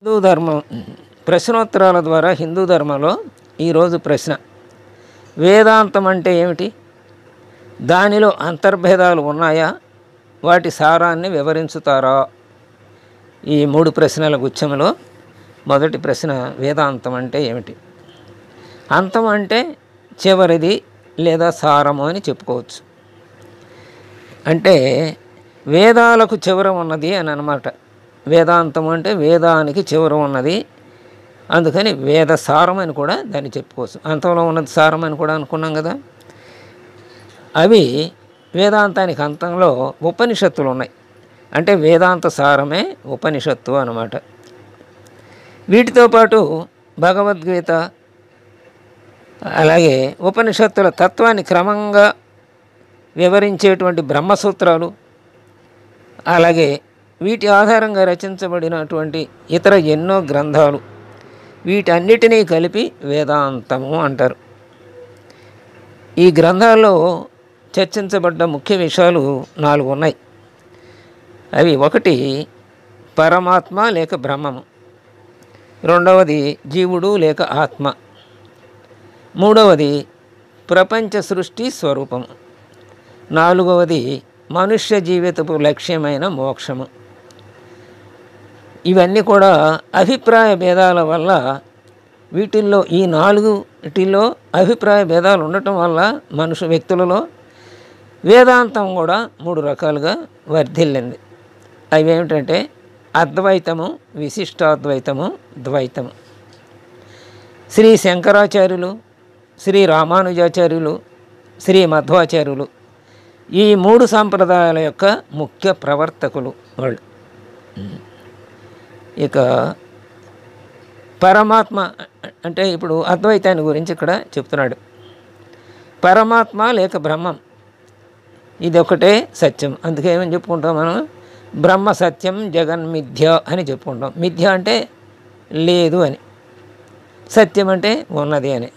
హిందూ ధర్మం ప్రశ్నోత్తరాల ద్వారా హిందూ ధర్మంలో ఈరోజు ప్రశ్న, వేదాంతం అంటే ఏమిటి? దానిలో అంతర్భేదాలు ఉన్నాయా? వాటి సారాన్ని వివరించుతారా? ఈ 3 ప్రశ్నల గుచ్ఛంలో మొదటి ప్రశ్న, వేదాంతం అంటే ఏమిటి? అంతం అంటే చివరిది లేదా సారము అని చెప్పుకోవచ్చు. అంటే వేదాలకు చివర ఉన్నది అని అన్నమాట. వేదాంతం అంటే వేదానికి చివర ఉన్నది, అందుకని వేద సారం అని కూడా దాన్ని చెప్పుకోవచ్చు. అంతంలో ఉన్నది సారం అని కూడా అనుకున్నాం కదా. అవి వేదాంతానికి అంతంలో ఉపనిషత్తులు ఉన్నాయి. అంటే వేదాంత సారమే ఉపనిషత్తు అన్నమాట. వీటితో పాటు భగవద్గీత, అలాగే ఉపనిషత్తుల తత్వాన్ని క్రమంగా వివరించేటువంటి బ్రహ్మసూత్రాలు, అలాగే వీటి ఆధారంగా రచించబడినటువంటి ఇతర ఎన్నో గ్రంథాలు, వీటన్నిటినీ కలిపి వేదాంతము అంటారు. ఈ గ్రంథాల్లో చర్చించబడ్డ ముఖ్య విషయాలు 4 ఉన్నాయి. అవి: 1 పరమాత్మ లేక బ్రహ్మము, 2వది జీవుడు లేక ఆత్మ, 3వది ప్రపంచ సృష్టి స్వరూపము, 4వది మనుష్య జీవితపు లక్ష్యమైన మోక్షము. ఇవన్నీ కూడా అభిప్రాయ భేదాల వల్ల, వీటిల్లో ఈ 4 అభిప్రాయ భేదాలు ఉండటం వల్ల వ్యక్తులలో వేదాంతం కూడా 3 రకాలుగా వర్ధిల్లింది. అవి ఏమిటంటే అద్వైతము, విశిష్టాద్వైతము, ద్వైతము. శ్రీ శంకరాచార్యులు, శ్రీ రామానుజాచార్యులు, శ్రీ మధ్వాచార్యులు ఈ 3 సాంప్రదాయాల యొక్క ముఖ్య ప్రవర్తకులు వాళ్ళు. ఇక పరమాత్మ అంటే ఇప్పుడు అద్వైతాన్ని గురించి ఇక్కడ చెప్తున్నాడు. పరమాత్మ లేక బ్రహ్మం ఇది ఒకటే సత్యం. అందుకే ఏమని చెప్పుకుంటాం మనం? బ్రహ్మ సత్యం జగన్మిథ్య అని చెప్పుకుంటాం. మిథ్య అంటే లేదు అని, సత్యం అంటే ఉన్నది అని.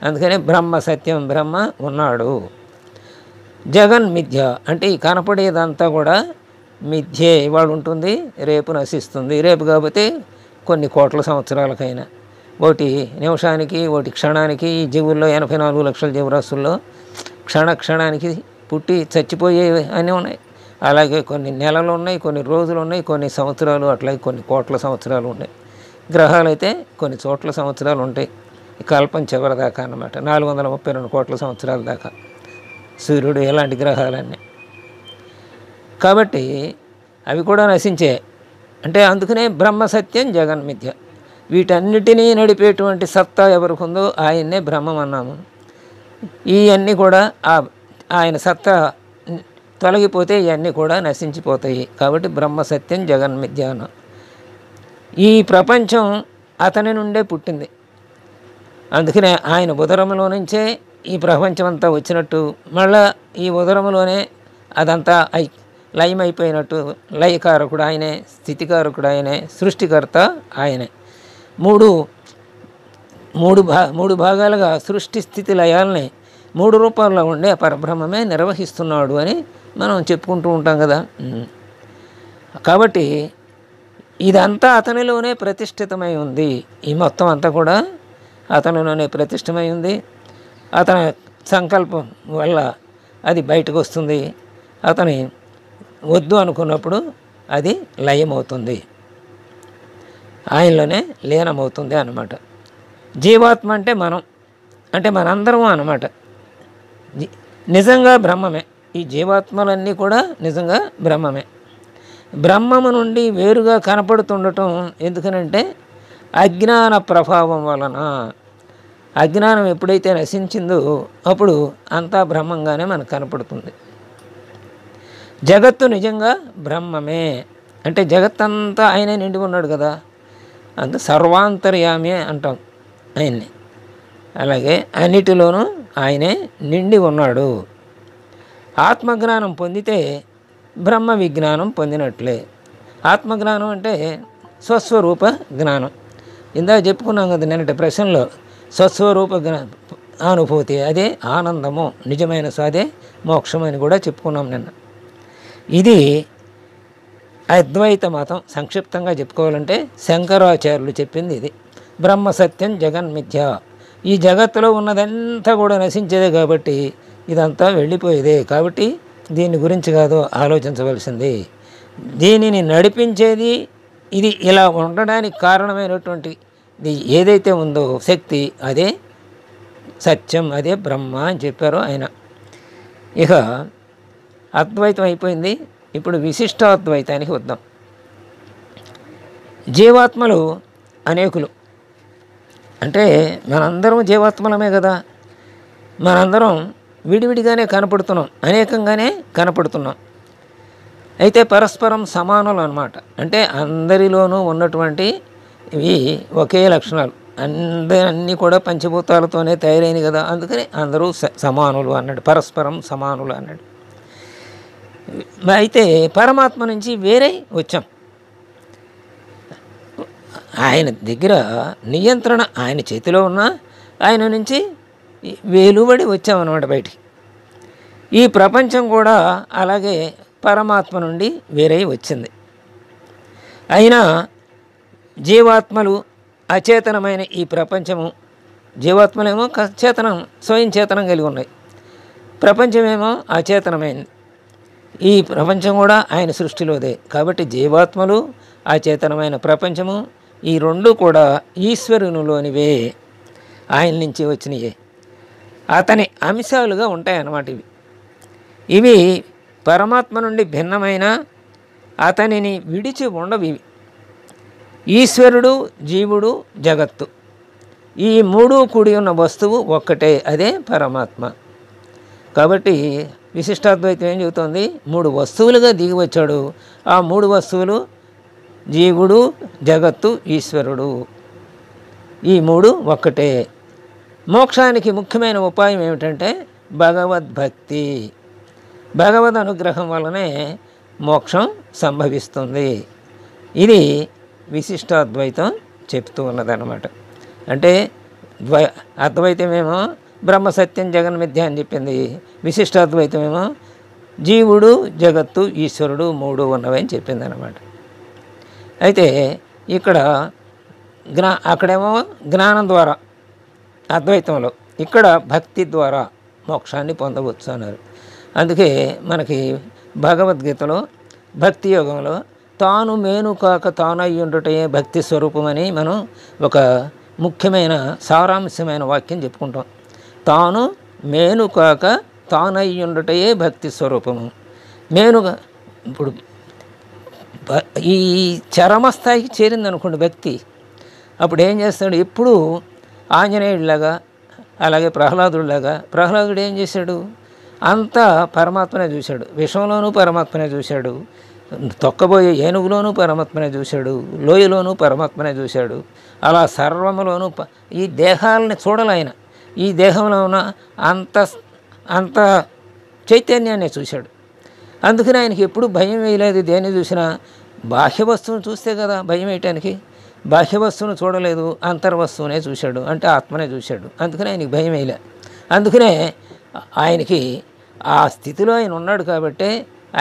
అందుకనే బ్రహ్మ సత్యం, బ్రహ్మ ఉన్నాడు. జగన్ మిథ్య అంటే ఈ కనపడేదంతా కూడా మిథ్యే. ఇవాళ ఉంటుంది, రేపు నశిస్తుంది. రేపు కాకపోతే కొన్ని కోట్ల సంవత్సరాలకైనా, 1 నిమిషానికి 1 క్షణానికి ఈ జీవుల్లో 84 లక్షల జీవరాశుల్లో క్షణానికి పుట్టి చచ్చిపోయేవి అన్నీ ఉన్నాయి. అలాగే కొన్ని నెలలు ఉన్నాయి, కొన్ని రోజులు ఉన్నాయి, కొన్ని సంవత్సరాలు, అట్లాగే కొన్ని కోట్ల సంవత్సరాలు ఉన్నాయి. గ్రహాలు అయితే కొన్ని చోట్ల సంవత్సరాలు ఉంటాయి. కల్పం చివరి దాకా అన్నమాట, 432 కోట్ల సంవత్సరాల దాకా సూర్యుడు, ఇలాంటి గ్రహాలన్నీ. కాబట్టి అవి కూడా నశించే. అంటే అందుకనే బ్రహ్మ సత్యం జగన్మిథ్య. వీటన్నిటినీ నడిపేటువంటి సత్తా ఎవరికి ఉందో ఆయన్నే బ్రహ్మం అన్నాము. ఇవన్నీ కూడా ఆయన సత్తా తొలగిపోతే ఇవన్నీ కూడా నశించిపోతాయి. కాబట్టి బ్రహ్మ సత్యం జగన్మిథ్య అన్నాం. ఈ ప్రపంచం అతని నుండే పుట్టింది. అందుకనే ఆయన ఉదరంలో నుంచే ఈ ప్రపంచం అంతా వచ్చినట్టు, మళ్ళా ఈ ఉదరంలోనే అదంతా లయమైపోయినట్టు. లయకారకుడు ఆయనే, స్థితికారకుడు ఆయనే, సృష్టికర్త ఆయనే. మూడు భాగాలుగా సృష్టి స్థితి లయాలని 3 రూపాల్లో ఉండే పరబ్రహ్మమే నిర్వహిస్తున్నాడు అని మనం చెప్పుకుంటూ ఉంటాం కదా. కాబట్టి ఇదంతా అతనిలోనే ప్రతిష్ఠితమై ఉంది. ఈ మొత్తం అంతా కూడా అతనిలోనే ప్రతిష్ఠితమై ఉంది. అతని సంకల్పం వల్ల అది బయటకు వస్తుంది. అతని వద్దు అనుకున్నప్పుడు అది లయమవుతుంది, ఆయనలోనే లీనమవుతుంది అన్నమాట. జీవాత్మ అంటే మనం, అంటే మనందరం అన్నమాట. నిజంగా బ్రహ్మమే. ఈ జీవాత్మలన్నీ కూడా నిజంగా బ్రహ్మమే. బ్రహ్మము నుండి వేరుగా కనపడుతుండటం ఎందుకనంటే అజ్ఞాన ప్రభావం వలన. అజ్ఞానం ఎప్పుడైతే నశించిందో అప్పుడు అంతా బ్రహ్మంగానే మనకు కనపడుతుంది. జగత్తు నిజంగా బ్రహ్మమే. అంటే జగత్తంతా ఆయనే నిండి ఉన్నాడు కదా, అంత సర్వాంతర్యామి అంటాం ఆయన్ని. అలాగే అన్నిటిలోనూ ఆయనే నిండి ఉన్నాడు. ఆత్మజ్ఞానం పొందితే బ్రహ్మ విజ్ఞానం పొందినట్లే. ఆత్మజ్ఞానం అంటే స్వస్వరూప జ్ఞానం. ఇందాక చెప్పుకున్నాం కదా నిన్నటి ప్రశ్నలో, స్వస్వరూప అనుభూతి అదే ఆనందము, నిజమైన అదే మోక్షం అని కూడా చెప్పుకున్నాం నిన్న. ఇది అద్వైత మతం సంక్షిప్తంగా చెప్పుకోవాలంటే శంకరాచార్యులు చెప్పింది ఇది. బ్రహ్మ సత్యం జగన్మిథ్య. ఈ జగత్తులో ఉన్నదంతా కూడా నశించేదే కాబట్టి ఇదంతా వెళ్ళిపోయేదే కాబట్టి దీని గురించి కాదు ఆలోచించవలసింది. దీనిని నడిపించేది ఇది ఇలా ఉండడానికి కారణమైనటువంటి ఏదైతే ఉందో శక్తి, అదే సత్యం, అదే బ్రహ్మ అని చెప్పారు ఆయన. ఇక అద్వైతం అయిపోయింది. ఇప్పుడు విశిష్టాద్వైతానికి వద్దాం. జీవాత్మలు అనేకులు, అంటే మనందరం జీవాత్మలమే కదా. మనందరం విడివిడిగానే కనపడుతున్నాం, అనేకంగానే కనపడుతున్నాం. అయితే పరస్పరం సమానులు అన్నమాట. అంటే అందరిలోనూ ఉన్నటువంటి ఇవి ఒకే లక్షణాలు, అన్నీ కూడా పంచభూతాలతోనే తయారైనవి కదా. అందుకని అందరూ సమానులు అన్నాడు, పరస్పరం సమానులు అన్నాడు. అయితే పరమాత్మ నుంచి వేరే వచ్చాం. ఆయన దగ్గర నియంత్రణ ఆయన చేతిలో ఉన్న ఆయన నుంచి వెలువడి వచ్చామన్నమాట బయటికి. ఈ ప్రపంచం కూడా అలాగే పరమాత్మ నుండి వేరే వచ్చింది. అయినా జీవాత్మలు అచేతనమైన ఈ ప్రపంచము, జీవాత్మలేమో చేతనం, స్వయం చేతనం కలిగి ఉన్నాయి. ప్రపంచమేమో అచేతనమైంది. ఈ ప్రపంచం కూడా ఆయన సృష్టిలోదే. కాబట్టి జీవాత్మలు, అచేతనమైన ప్రపంచము, ఈ రెండు కూడా ఈశ్వరునిలోనివే, ఆయన నుంచి వచ్చినవే, అతని అంశాలుగా ఉంటాయన్నమాట. ఇవి పరమాత్మ నుండి భిన్నమైన, అతనిని విడిచి ఉండవి. ఈశ్వరుడు, జీవుడు, జగత్తు, ఈ మూడు కూడి ఉన్న వస్తువు ఒక్కటే, అదే పరమాత్మ. కాబట్టి విశిష్టాద్వైతం ఏం చెబుతోంది? మూడు వస్తువులుగా దిగి వచ్చాడు. ఆ మూడు వస్తువులు జీవుడు, జగత్తు, ఈశ్వరుడు, ఈ మూడు ఒక్కటే. మోక్షానికి ముఖ్యమైన ఉపాయం ఏమిటంటే భగవద్భక్తి. భగవద్ అనుగ్రహం వల్లనే మోక్షం సంభవిస్తుంది. ఇది విశిష్టాద్వైతం చెప్తూ ఉన్నదన్నమాట. అంటే అద్వైతమేమో బ్రహ్మ సత్యం జగన్మిథ్య అని చెప్పింది, విశిష్టాద్వైతమేమో జీవుడు, జగత్తు, ఈశ్వరుడు మూడు ఉన్నవని చెప్పింది అన్నమాట. అయితే ఇక్కడ అక్కడేమో జ్ఞానం ద్వారా అద్వైతంలో, ఇక్కడ భక్తి ద్వారా మోక్షాన్ని పొందవచ్చు అన్నారు. అందుకే మనకి భగవద్గీతలో భక్తి యోగంలో తాను మేను కాక తానయ్యుండుటే భక్తి స్వరూపమని మనం ఒక ముఖ్యమైన సారాంశమైన వాక్యం చెప్పుకుంటాం. తాను మేను కాక తానయ్యుండుటే భక్తి స్వరూపము. మేనుగా ఇప్పుడు ఈ చరమస్థాయికి చేరిందనుకోండి భక్తి, అప్పుడు ఏం చేస్తాడు? ఎప్పుడు ఆంజనేయుడిలాగా, అలాగే ప్రహ్లాదుడిలాగా. ప్రహ్లాదుడు ఏం చేశాడు? అంతా పరమాత్మనే చూశాడు. విషంలోనూ పరమాత్మనే చూశాడు, తొక్కబోయే ఏనుగులోనూ పరమాత్మనే చూశాడు, లోయలోనూ పరమాత్మనే చూశాడు. అలా సర్వములోనూ ఈ దేహాలని చూడాలయన, ఈ దేహంలో ఉన్న అంత చైతన్యాన్ని చూశాడు. అందుకని ఆయనకి ఎప్పుడు భయం వేయలేదు. దేన్ని చూసినా బాహ్య వస్తువును చూస్తే కదా భయం వేయటానికి. బాహ్య వస్తువును చూడలేదు, అంతర్వస్తువునే చూశాడు, అంటే ఆత్మనే చూశాడు. అందుకని ఆయనకి భయం వేయలే. అందుకనే ఆయనకి ఆ స్థితిలో ఆయన ఉన్నాడు కాబట్టి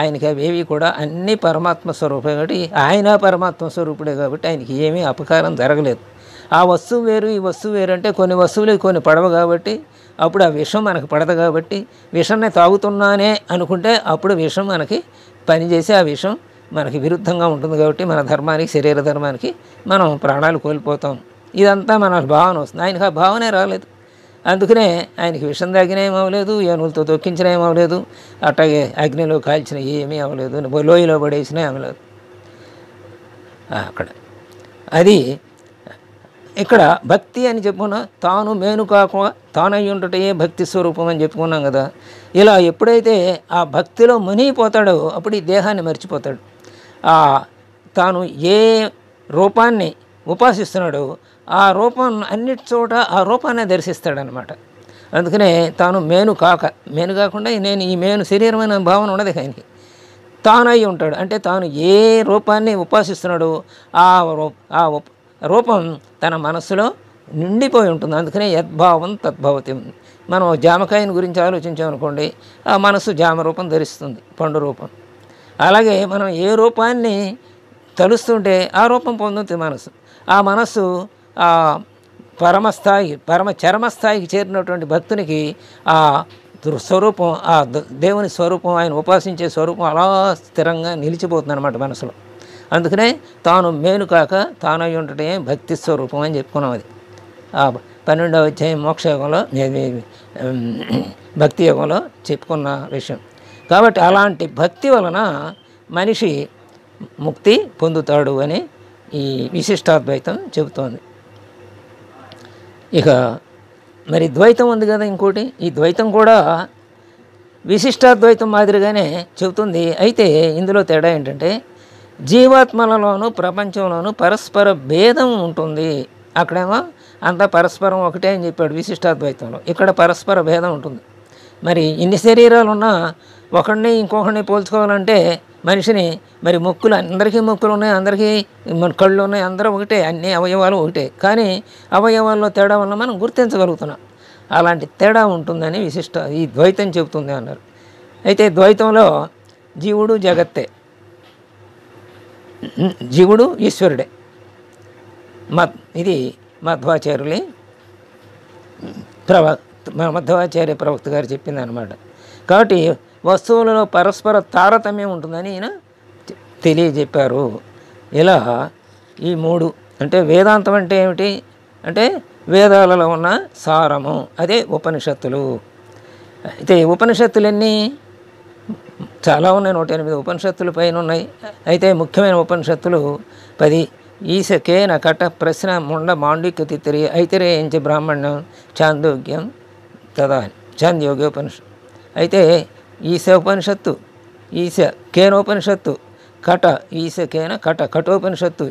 ఆయనకి అవేవి కూడా అన్నీ పరమాత్మ స్వరూపే కాబట్టి, ఆయన పరమాత్మ స్వరూపుడే కాబట్టి ఆయనకి ఏమీ అపకారం జరగలేదు. ఆ వస్తువు వేరు, ఈ వస్తువు వేరు అంటే కొన్ని వస్తువులు కొన్ని పడవ కాబట్టి అప్పుడు ఆ విషం మనకు పడదు. కాబట్టి విషాన్ని తాగుతున్నానే అనుకుంటే అప్పుడు విషం మనకి పనిచేసి ఆ విషం మనకి విరుద్ధంగా ఉంటుంది. కాబట్టి మన ధర్మానికి, శరీర ధర్మానికి మనం ప్రాణాలు కోల్పోతాం. ఇదంతా మన భావన వస్తుంది. ఆయనకు ఆ భావనే రాలేదు. అందుకనే ఆయనకి విషం తాగిన ఏం అవ్వలేదు, ఏనుగులతో తొక్కించిన ఏం అవ్వలేదు, అట్లాగే అగ్నిలో కాల్చిన ఏమీ అవ్వలేదు, లోయలో పడేసినా అవ్వలేదు. అక్కడ అది ఇక్కడ భక్తి అని చెప్పుకున్నా, తాను మేను కాక తానయ్యుంటే భక్తి స్వరూపం అని చెప్పుకున్నాం కదా. ఇలా ఎప్పుడైతే ఆ భక్తిలో మునిగిపోతాడో అప్పుడు ఈ దేహాన్ని మర్చిపోతాడు. తాను ఏ రూపాన్ని ఉపాసిస్తున్నాడో ఆ రూపం అన్నిటి చోట ఆ రూపాన్ని దర్శిస్తాడనమాట. అందుకనే తాను మేను కాకుండా నేను ఈ మేను శరీరమైన భావన ఉండదు. ఆయనకి తానయ్యి ఉంటాడు. అంటే తాను ఏ రూపాన్ని ఉపాసిస్తున్నాడో ఆ రూపం తన మనస్సులో నిండిపోయి ఉంటుంది. అందుకనే యద్భావం తద్భవతి. మనం జామకాయని గురించి ఆలోచించామనుకోండి, ఆ మనస్సు జామ రూపం ధరిస్తుంది, పండు రూపం. అలాగే మనం ఏ రూపాన్ని తలుస్తుంటే ఆ రూపం పొందుతుంది మనసు. ఆ మనస్సు ఆ పరమస్థాయి చరమస్థాయికి చేరినటువంటి భక్తునికి ఆ స్వరూపం, ఆ దేవుని స్వరూపం, ఆయన ఉపాసించే స్వరూపం అలా స్థిరంగా నిలిచిపోతుంది అన్నమాట మనసులో. అందుకనే తాను మేలు కాక తానై ఉండటమే భక్తి స్వరూపం అని చెప్పుకున్నాం. అది ఆ 12వ అధ్యాయం మోక్షయోగంలో, భక్తి యోగంలో చెప్పుకున్న విషయం. కాబట్టి అలాంటి భక్తి వలన మనిషి ముక్తి పొందుతాడు అని ఈ విశిష్టాద్వైతం చెబుతోంది. ఇక మరి ద్వైతం ఉంది కదా ఇంకోటి, ఈ ద్వైతం కూడా విశిష్టాద్వైతం మాదిరిగానే చెబుతుంది. అయితే ఇందులో తేడా ఏంటంటే జీవాత్మలలోనూ ప్రపంచంలోనూ పరస్పర భేదం ఉంటుంది. అక్కడేమో అంతా పరస్పరం ఒకటే అని చెప్పాడు విశిష్టాద్వైతంలో, ఇక్కడ పరస్పర భేదం ఉంటుంది. మరి ఇన్ని శరీరాలు ఉన్నా ఒకడిని ఇంకొకరిని పోల్చుకోవాలంటే మనిషిని మరి ముక్కులు అందరికీ ముక్కులు ఉన్నాయి, అందరికీ కళ్ళు ఉన్నాయి, అందరూ ఒకటే, అన్ని అవయవాలు ఒకటే, కానీ అవయవాల్లో తేడా వల్ల మనం గుర్తించగలుగుతున్నాం. అలాంటి తేడా ఉంటుందని ఈ ద్వైతం చెబుతుంది అన్నారు. అయితే ద్వైతంలో జీవుడు జగత్తే, జీవుడు ఈశ్వరుడే. ఇది మధ్వాచార్యులి మధ్వాచార్య ప్రవక్త గారు చెప్పింది అనమాట. కాబట్టి వస్తువులలో పరస్పర తారతమ్యం ఉంటుందని ఈయన తెలియజెప్పారు. ఇలా ఈ 3 అంటే వేదాంతం అంటే ఏమిటి అంటే వేదాలలో ఉన్న సారము, అదే ఉపనిషత్తులు. అయితే ఉపనిషత్తులన్నీ చాలా ఉన్నాయి, 108 ఉపనిషత్తులు పైన ఉన్నాయి. అయితే ముఖ్యమైన ఉపనిషత్తులు 10. ఈశకేన కట ప్రశ్న ముండ మాండిక్య తిత్తిరి ఐతిరేయించ బ్రాహ్మణ్యం చాందోగ్యం తదా చాంద్యోగ్యోపనిషత్తు. అయితే ఈశ ఉపనిషత్తు, ఈశ కేనోపనిషత్తు, కట ఈశకేన కటోపనిషత్తు,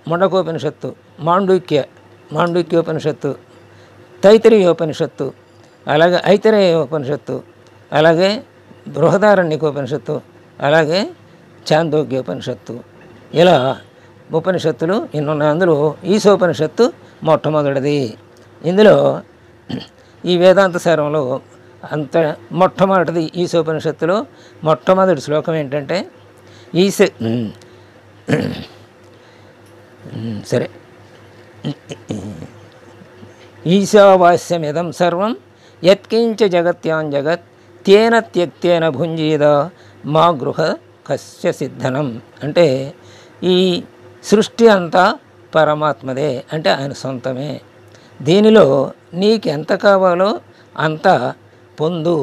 ముండకోపనిషత్తు, మాండుక్యోపనిషత్తు, తైత్తిరీయోపనిషత్తు, అలాగే ఐతిరేయోపనిషత్తు, అలాగే బృహదారణ్యకోపనిషత్తు, అలాగే చాందోగ్యోపనిషత్తు. ఇలా ఉపనిషత్తులు ఎన్నున్నాయి. అందులో ఈశోపనిషత్తు మొట్టమొదటిది. ఇందులో ఈ వేదాంత సారంలో మొట్టమొదటిది ఈశోపనిషత్తులో మొట్టమొదటి శ్లోకం ఏంటంటే ఈశావాస్యమిదం సర్వం యత్కించ జగత్యాం జగత్ తేన త్యక్తేన భుంజీద మా గృహ కస్య సిద్ధనం. అంటే ఈ సృష్టి అంతా పరమాత్మదే, అంటే ఆయన సొంతమే. దీనిలో నీకు ఎంత కావాలో అంత పొందు.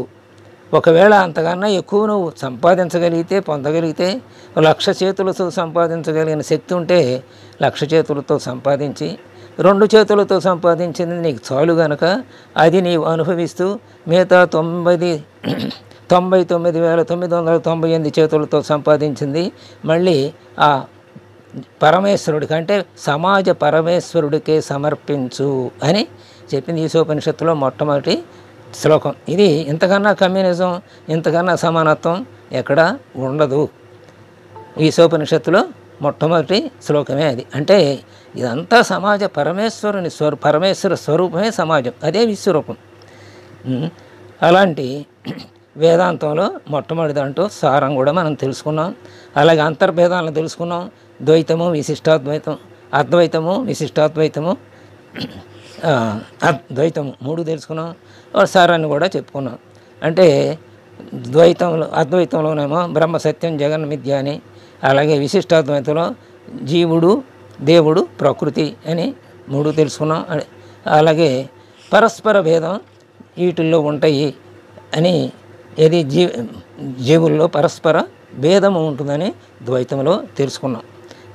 ఒకవేళ అంతకన్నా ఎక్కువ నువ్వు సంపాదించగలిగితే, పొందగలిగితే, 1,00,000 చేతులతో సంపాదించగలిగిన శక్తి ఉంటే 1,00,000 చేతులతో సంపాదించి, 2 చేతులతో సంపాదించింది నీకు చాలు గనక అది నీవు అనుభవిస్తూ మిగతా 99,998 చేతులతో సంపాదించింది మళ్ళీ ఆ పరమేశ్వరుడికి, అంటే సమాజ పరమేశ్వరుడికే సమర్పించు అని చెప్పింది ఈశోపనిషత్తులో మొట్టమొదటి శ్లోకం. ఇది ఇంతకన్నా కమ్యూనిజం, ఇంతకన్నా సమానత్వం ఎక్కడ ఉండదు. ఈశోపనిషత్తులో మొట్టమొదటి శ్లోకమే అది. అంటే ఇదంతా సమాజ పరమేశ్వర స్వరూపమే సమాజం, అదే విశ్వరూపం. అలాంటి వేదాంతంలో మొట్టమొదటి దాంట్లో సారం కూడా మనం తెలుసుకున్నాం. అలాగే అంతర్భేదాలను తెలుసుకున్నాం. ద్వైతము, విశిష్టాద్వైతం, అద్వైతము, విశిష్టాద్వైతము, ద్వైతము 3 తెలుసుకున్నాం. సారాన్ని కూడా చెప్పుకున్నాం. అంటే అద్వైతంలోనేమో బ్రహ్మ సత్యం జగన్ మిథ్య అని, అలాగే విశిష్టాద్వైతంలో జీవుడు దేవుడు ప్రకృతి అని 3 తెలుసుకున్నాం. అలాగే పరస్పర భేదం వీటిల్లో ఉంటాయి అని, ఏది జీవుల్లో పరస్పర భేదము ఉంటుందని ద్వైతంలో తెలుసుకున్నాం.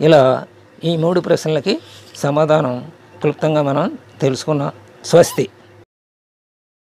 ఇలా ఈ 3 ప్రశ్నలకి సమాధానం క్లుప్తంగా మనం తెలుసుకున్నాం. స్వస్తి.